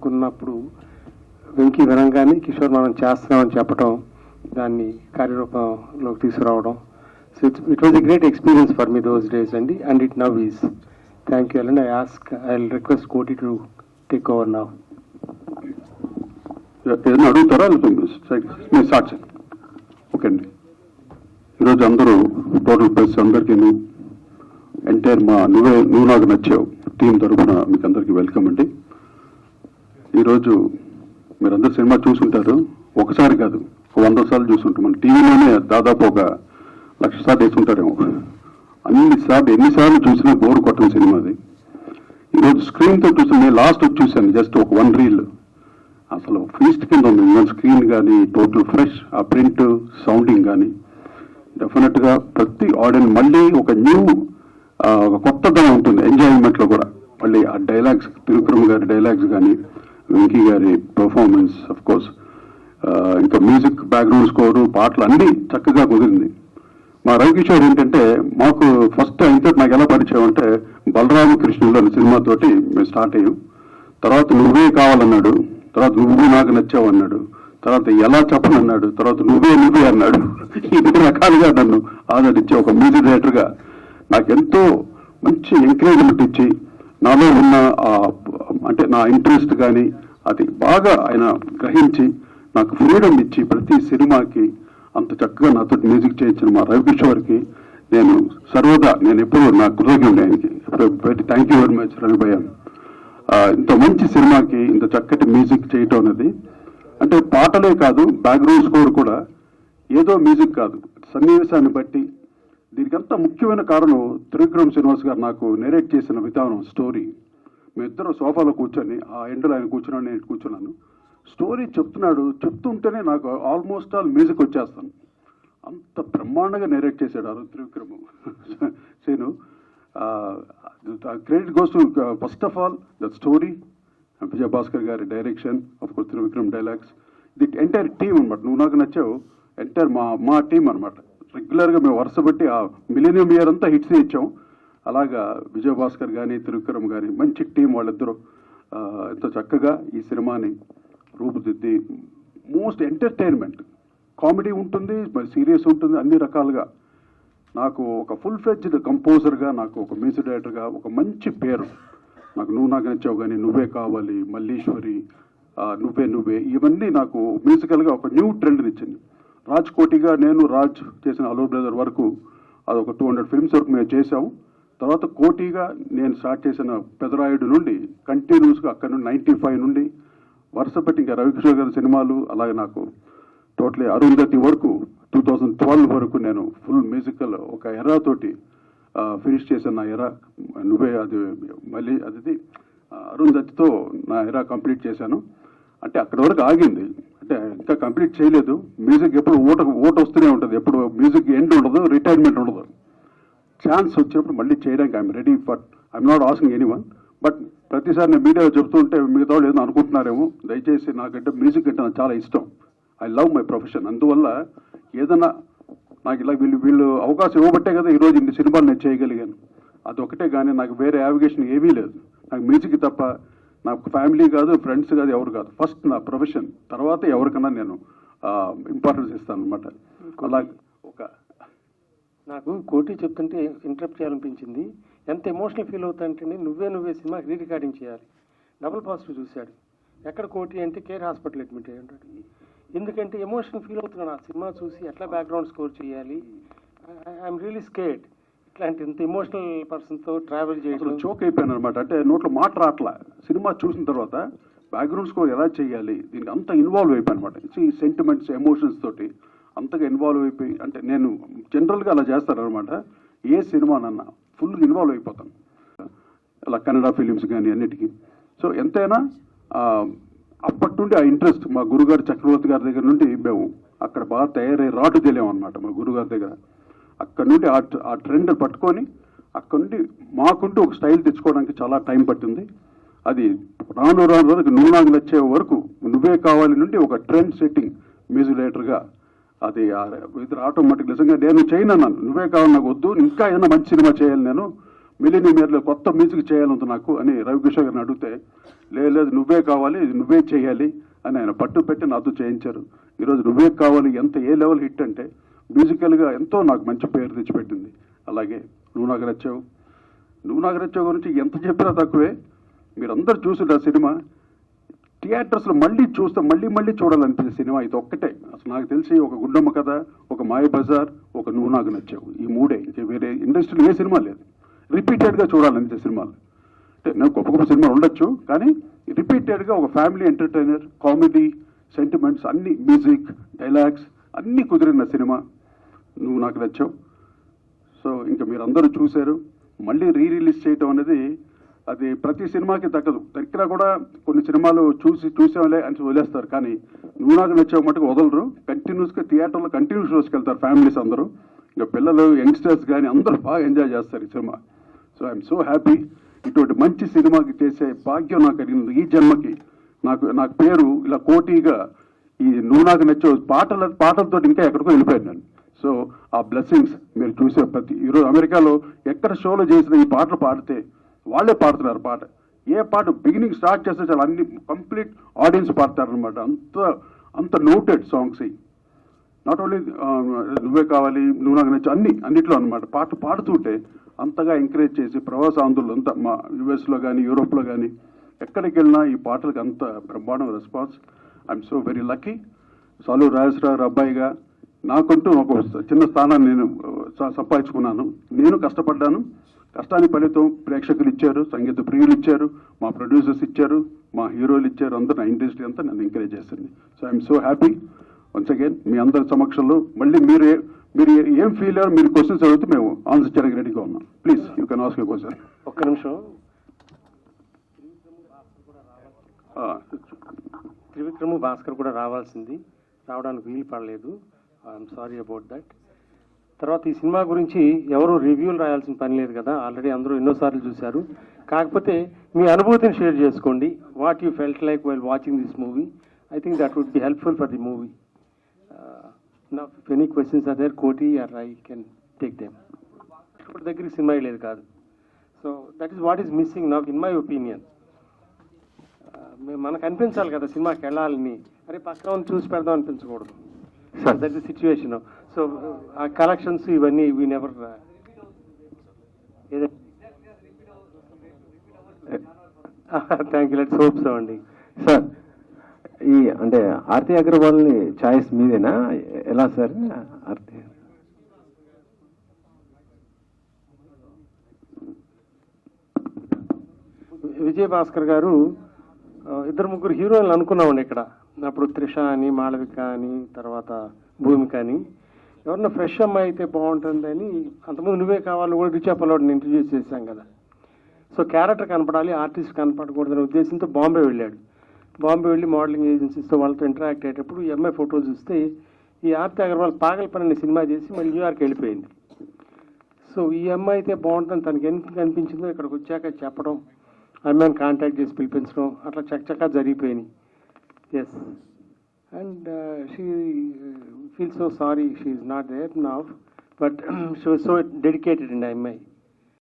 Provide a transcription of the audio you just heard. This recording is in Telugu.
అనుకున్నప్పుడు వెంకీ వినంగానే కిషోర్ మనం చేస్తున్నామని చెప్పడం, దాన్ని కార్యరూపంలోకి తీసుకురావడం. So it was a great experience for me those days అండి, and it now is. Thank you and I request Koti to take over now. ఏదైనా అడుగుతారా? మీరు స్టార్ట్ చేయండి. ఓకే అండి. ఈరోజు అందరూ టోటల్ ప్రెస్ అందరికీ ఎంటైర్ నువ్వు నాకు నచ్చావు టీం తరఫున మీకు అందరికీ వెల్కమ్ అండి. ఈరోజు మీరందరూ సినిమా చూసుంటారు, ఒకసారి కాదు 100 సార్లు చూసుంటాం. మన టీవీలోనే దాదాపు 1,00,000 సార్లు వేసుంటారేమో. ఎన్నిసార్లు చూసినా బోర్ కొట్టని సినిమా అది. ఈరోజు స్క్రీన్తో చూసిన నేను లాస్ట్ చూశాను, జస్ట్ ఒక 1 రీల్. అసలు ఫీస్ట్ కింద ఉంది. ఈవెన్ స్క్రీన్ కానీ టోటల్ ఫ్రెష్, ఆ ప్రింట్ సౌండింగ్ కానీ డెఫినెట్గా ప్రతి ఆడియన్స్ మళ్ళీ ఒక ఒక కొత్తదనం ఉంటుంది ఎంజాయ్మెంట్లో కూడా. మళ్ళీ ఆ డైలాగ్స్, త్రివిక్రమ్ గారి డైలాగ్స్ కానీ, వెంకీ గారి పర్ఫార్మెన్స్, అఫ్ కోర్స్ ఇంకా మ్యూజిక్, బ్యాక్గ్రౌండ్ స్కోరు, పాటలు అన్నీ చక్కగా కుదిరింది. మా రవికిషోర్ ఏంటంటే మాకు ఫస్ట్ అయితే నాకు ఎలా పరిచయం అంటే బలరామకృష్ణులు అనే సినిమాతోటి మేము స్టార్ట్ అయ్యాం. తర్వాత నువ్వే కావాలన్నాడు, తర్వాత నువ్వు నాకు నచ్చావు అన్నాడు, తర్వాత ఎలా చెప్పనన్నాడు, తర్వాత నువ్వే అన్నాడు. ఇన్ని రకాలుగా నన్ను ఆదరించి ఒక మ్యూజిక్ డైరెక్టర్గా నాకు ఎంతో మంచి ఎంకరేజ్మెంట్ ఇచ్చి, నాలో ఉన్న అంటే నా ఇంట్రెస్ట్ కానీ అది బాగా ఆయన గ్రహించి నాకు ఫ్రీడమ్ ఇచ్చి ప్రతి సినిమాకి అంత చక్కగా నాతో మ్యూజిక్ చేయించిన మా రవికిషోర్కి నేను ఎప్పుడు నా కృతజ్ఞుడు ఆయనకి. థ్యాంక్ యూ వెరీ మచ్ రవిభయ్య. ఇంత మంచి సినిమాకి ఇంత చక్కటి మ్యూజిక్ చేయటం అనేది, అంటే పాటలే కాదు బ్యాక్గ్రౌండ్ స్కోర్ కూడా ఏదో మ్యూజిక్ కాదు, సన్నివేశాన్ని బట్టి. దీనికంతా ముఖ్యమైన కారణం త్రివిక్రమ్ శ్రీనివాస్ గారు నాకు నేరేట్ చేసిన విధానం, స్టోరీ. మేమిద్దరం సోఫాలో కూర్చొని, ఆ ఎండలో ఆయన కూర్చున్నాను, నేను కూర్చున్నాను, స్టోరీ చెప్తుంటేనే నాకు ఆల్మోస్ట్ ఆల్ మ్యూజిక్ వచ్చేస్తాను. అంత బ్రహ్మాండంగా నేరేట్ చేశాడు ఆ Trivikram Srinu. Credit goes to first of all the story, Vijayabhaskar గారి direction, of course Trivikram dialogues, the entire team అనమాట. నువ్వు నాకు నచ్చావు ఎంటైర్ మా టీం అనమాట. రెగ్యులర్గా మేము వరుస బట్టి ఆ మిలీనియం ఇయర్ అంతా హిట్స్ ఇచ్చాం. అలాగా విజయభాస్కర్ కానీ త్రివిక్రమ్ కానీ మంచి టీం, వాళ్ళిద్దరూ ఎంతో చక్కగా ఈ సినిమాని రూపుదిద్ది, మోస్ట్ ఎంటర్టైన్మెంట్, కామెడీ ఉంటుంది, మరి సీరియస్ ఉంటుంది, అన్ని రకాలుగా. నాకు ఒక ఫుల్ ఫ్లెడ్జ్డ్ కంపోజర్గా, నాకు ఒక మ్యూజిక్ డైరెక్టర్గా ఒక మంచి పేరు. నాకు నువ్వు నాకు నచ్చావు కానీ, నువ్వే కావాలి, మల్లీశ్వరి, నువ్వే ఇవన్నీ నాకు మ్యూజికల్గా ఒక న్యూ ట్రెండ్ని ఇచ్చింది. రాజ్ కోటిగా రాజ్ చేసిన హలో బ్రదర్ వరకు అదొక 200 ఫిల్మ్స్ వరకు మేము చేసాము. తర్వాత కోటిగా నేను స్టార్ట్ చేసిన పెదరాయుడు నుండి కంటిన్యూస్గా అక్కడ నుండి 95 నుండి వరుస పెట్టి ఇంకా రవికిషోర్ గారి సినిమాలు, అలాగే నాకు టోటలీ అరుంధతి వరకు 2012 వరకు నేను ఫుల్ మ్యూజికల్ ఒక ఎరాతోటి ఫినిష్ చేశాను. నా ఎరా నువ్వే అది మళ్ళీ అది అరుంధతితో నా ఎరా కంప్లీట్ చేశాను. అంటే అక్కడి వరకు ఆగింది, అంటే ఇంకా కంప్లీట్ చేయలేదు. మ్యూజిక్ ఎప్పుడు ఓట వస్తూనే ఉంటుంది, ఎప్పుడు మ్యూజిక్ ఎండ్ ఉండదు, రిటైర్మెంట్ ఉండదు. ఛాన్స్ వచ్చినప్పుడు మళ్ళీ చేయడానికి I'm ready, but I'm not asking any one. But ప్రతిసారి నేను మీడియాలో చెప్తుంటే మిగతా వాళ్ళు ఏదో అనుకుంటున్నారేమో, దయచేసి నాకంటే మ్యూజిక్ అంటే నాకు చాలా ఇష్టం. I love my profession. అందువల్ల ఏదన్నా నాకు ఇలా వీళ్ళు అవకాశం ఇవ్వబట్టే కదా ఈరోజు ఇన్ని సినిమాలు నేను చేయగలిగాను. అదొకటే కానీ నాకు వేరే యావిగేషన్ ఏమీ లేదు. నాకు మ్యూజిక్ తప్ప నాకు ఫ్యామిలీ కాదు, ఫ్రెండ్స్ కాదు, ఎవరు కాదు. ఫస్ట్ నా ప్రొఫెషన్, తర్వాత ఎవరికన్నా నేను ఇంపార్టెన్స్ ఇస్తాను అనమాట. అలాగే నాకు కోటి చెప్తుంటే ఇంటరప్ట్ చేయాలనిపించింది. ఎంత ఎమోషనల్ ఫీల్ అవుతాయంటే, నువ్వే సినిమాకి రీ రికార్డింగ్ చేయాలి. డబుల్ పాజిటివ్ చూశాడు. ఎక్కడ కోటి అంటే కేర్ హాస్పిటల్ అడ్మిట్ అయ్యి ఉంటాడు. ఎందుకంటే ఎమోషనల్ ఫీల్ అవుతున్నాను ఆ సినిమా చూసి, ఎట్లా బ్యాక్గ్రౌండ్ స్కోర్ చేయాలి. I'm really scared. ఇట్లాంటి ఇంత ఎమోషనల్ పర్సన్తో ట్రావెల్ చేయడం చోక్ అయిపోయాను అనమాట. అంటే నోట్లో మాట రాట్లా. సినిమా చూసిన తర్వాత బ్యాక్గ్రౌండ్ స్కోర్ ఎలా చేయాలి, దీనికి అంత ఇన్వాల్వ్ అయిపోయాను అనమాట. ఈ సెంటిమెంట్స్, ఎమోషన్స్ తోటి అంతగా ఇన్వాల్వ్ అయిపోయి, అంటే నేను జనరల్గా అలా చేస్తానమాట. ఏ సినిమానన్నా ఫుల్ ఇన్వాల్వ్ అయిపోతాను, అలా కన్నడ ఫిలిమ్స్ కానీ అన్నిటికీ. సో ఎంతైనా అప్పటి నుండి ఆ ఇంట్రెస్ట్ మా గురుగారు చక్రవర్తి గారి దగ్గర నుండి మేము అక్కడ బాగా తయారై రాటు తెలియమన్నమాట మా గురుగారి దగ్గర. అక్కడ నుండి ఆ ట్రెండ్ పట్టుకొని అక్కడ నుండి మాకుంటూ ఒక స్టైల్ తెచ్చుకోవడానికి చాలా టైం పట్టింది. అది రాను వరకు నువ్వు నాకు నచ్చే వరకు, నువ్వే కావాలి నుండి ఒక ట్రెండ్ సెట్టింగ్ మ్యూజిక్ డైరెక్టర్గా అది ఆటోమేటిక్ నిజంగా నేను చేయను అన్నాను. నువ్వే కావాలి, నాకు వద్దు, ఇంకా ఏదైనా మంచి సినిమా చేయాలి నేను, మిలినియర్లో కొత్త మ్యూజిక్ చేయాలంత నాకు అని రవికిషోర్ గారిని అడిగితే లేదు నువ్వే కావాలి, ఇది నువ్వే చేయాలి అని ఆయన పట్టు పెట్టి నాతో చేయించారు. ఈరోజు నువ్వే కావాలి ఎంత ఏ లెవెల్ హిట్ అంటే మ్యూజికల్గా ఎంతో నాకు మంచి పేరు తెచ్చిపెట్టింది. అలాగే నువ్వు నాకు నచ్చావు గురించి ఎంత చెప్పినా తక్కువే. మీరందరూ చూసిన సినిమా థియేటర్స్లో మళ్ళీ చూస్తే మళ్ళీ చూడాలనిపించే సినిమా ఇది ఒక్కటే. అసలు నాకు తెలిసి ఒక గుండమ్మ కథ, ఒక మాయ బజార్, ఒక నువ్వు నాకు నచ్చావు, ఈ మూడే. వేరే ఇండస్ట్రీలో ఏ సినిమా లేదు రిపీటెడ్గా చూడాలనిపించే సినిమాలు. అంటే నేను గొప్ప సినిమాలు ఉండొచ్చు, కానీ రిపీటెడ్గా ఒక ఫ్యామిలీ ఎంటర్టైనర్, కామెడీ, సెంటిమెంట్స్ అన్ని, మ్యూజిక్, డైలాగ్స్ అన్నీ కుదిరిన సినిమా నువ్వు నాకు నచ్చావు. సో ఇంకా మీరందరూ చూశారు. మళ్ళీ రిలీజ్ చేయటం అనేది అది ప్రతి సినిమాకి తగ్గదు. దగ్గర కూడా కొన్ని సినిమాలు చూసాంలే అని వదిలేస్తారు, కానీ నువ్వు నాకు నచ్చావు మటుకు వదలరు. కంటిన్యూస్గా థియేటర్లో కంటిన్యూ షోస్కి వెళ్తారు ఫ్యామిలీస్ అందరూ. ఇంకా పిల్లలు, యంగ్స్టర్స్ కానీ అందరూ బాగా ఎంజాయ్ చేస్తారు ఈ cinema. So I'm so happy. ఇటువంటి మంచి సినిమాకి చేసే భాగ్యం నాకు కలిగింది ఈ జన్మకి. నాకు పేరు ఇలా కోటిగా ఈ నువ్వు నాకు నచ్చావు పాటలతో ఇంకా ఎక్కడికో వెళ్ళిపోయాను నేను. సో ఆ బ్లెస్సింగ్స్ మీరు చూసే ఈరోజు అమెరికాలో ఎక్కడ షోలో చేసిన ఈ పాటలు పాడితే వాళ్ళే పాడుతున్నారు పాట. ఏ పాట బిగినింగ్ స్టార్ట్ చేస్తే చాలా అన్ని కంప్లీట్ ఆడియన్స్ పాడతారనమాట. అంత నోటెడ్ సాంగ్స్. నాట్ ఓన్లీ నువ్వే కావాలి, నువ్వు నాకు నచ్చు అన్నిట్లో అనమాట. పాట పాడుతుంటే అంతగా ఎంకరేజ్ చేసి ప్రవాస ఆంధ్రులు అంతా మా యుఎస్లో కానీ యూరోప్లో కానీ ఎక్కడికి వెళ్ళినా ఈ పాటలకు అంత బ్రహ్మాండం response. I'm so very lucky. సాలు రాజేశ్వరరావు అబ్బాయిగా నాకంటూ ఒక చిన్న స్థానాన్ని నేను సంపాదించుకున్నాను. నేను కష్టపడ్డాను. కష్టానికి ఫలితం ప్రేక్షకులు ఇచ్చారు, సంగీత ప్రియులు ఇచ్చారు, మా ప్రొడ్యూసర్స్ ఇచ్చారు, మా హీరోలు ఇచ్చారు, అందరూ నా ఇండస్ట్రీ అంతా నన్ను ఎంకరేజ్ చేసింది. So I'm so happy. Once again మీ అందరి సమక్షంలో మళ్ళీ మీరు ఏం ఫీల్ అయ్యారు, మీరు క్వశ్చన్స్ అడిగితే మేము ఆన్సర్ చేయడానికి రెడీగా ఉన్నాం. Please you can ask you question. ఒక్క నిమిషం. త్రివిక్రమ్ భాస్కర్ కూడా రావాల్సింది, రావడానికి వీలు పడలేదు. I'm sorry about that. తర్వాత ఈ సినిమా గురించి ఎవరు రివ్యూలు రాయాల్సిన పని లేదు కదా, ఆల్రెడీ అందరూ ఎన్నోసార్లు చూశారు. కాకపోతే మీ అనుభూతిని షేర్ చేసుకోండి. What you felt like while watching this movie. I think that would be helpful for the movie. నా ఎనీ క్వశ్చన్స్ ఆర్ దేర్, కోటి are I can take them. ఇప్పుడు దగ్గరికి సినిమా లేదు కాదు. So that is what is missing నాకు ఇన్ మై ఒపీనియన్. మనకు అనిపించాలి కదా సినిమాకి వెళ్ళాలని, అరే పక్కన చూసి పెడదాం అనిపించకూడదు. That the situation. సో ఆ కలెక్షన్స్ ఇవన్నీ we never. Thank you. Let's hope so అండి. సార్ ఈ అంటే ఆర్తి అగర్వాల్ని ఛాయిస్ మీదేనా, ఎలా సార్? ఆర్తి విజయ్ భాస్కర్ గారు ఇద్దరు ముగ్గురు హీరోయిన్లు అనుకున్నామండి ఇక్కడ. అప్పుడు త్రిష అని, మాళవిక అని, తర్వాత భూమిక అని. ఎవరన్నా ఫ్రెష్ అమ్మాయి అయితే బాగుంటుందని అంతకుముందు నువ్వే కావాలి కూడా రిచ్ అప్పలోని ఇంట్రడ్యూస్ చేశాం కదా. సో క్యారెక్టర్ కనపడాలి, ఆర్టిస్ట్ కనపడకూడదనే ఉద్దేశంతో బాంబే వెళ్ళాడు. బాంబే వెళ్ళి మోడలింగ్ ఏజెన్సీస్తో వాళ్ళతో ఇంటరాక్ట్ అయ్యేటప్పుడు ఈ అమ్మాయి ఫోటో చూస్తే ఈ ఆర్తి అగర్వాల్ పాగల్పన్ అనే సినిమా చేసి మళ్ళీ న్యూయార్క్ వెళ్ళిపోయింది. సో ఈ అమ్మాయి అయితే బాగుంటుంది తనకి ఎందుకు అనిపించిందో ఇక్కడికి వచ్చాక చెప్పడం, అమ్మాయిని కాంటాక్ట్ చేసి పిలిపించడం, అట్లా చక్కగా జరిగిపోయినాయి. Yes. And she feel so sorry she is not there now, but she was so dedicated అండి ఆ అమ్మాయి.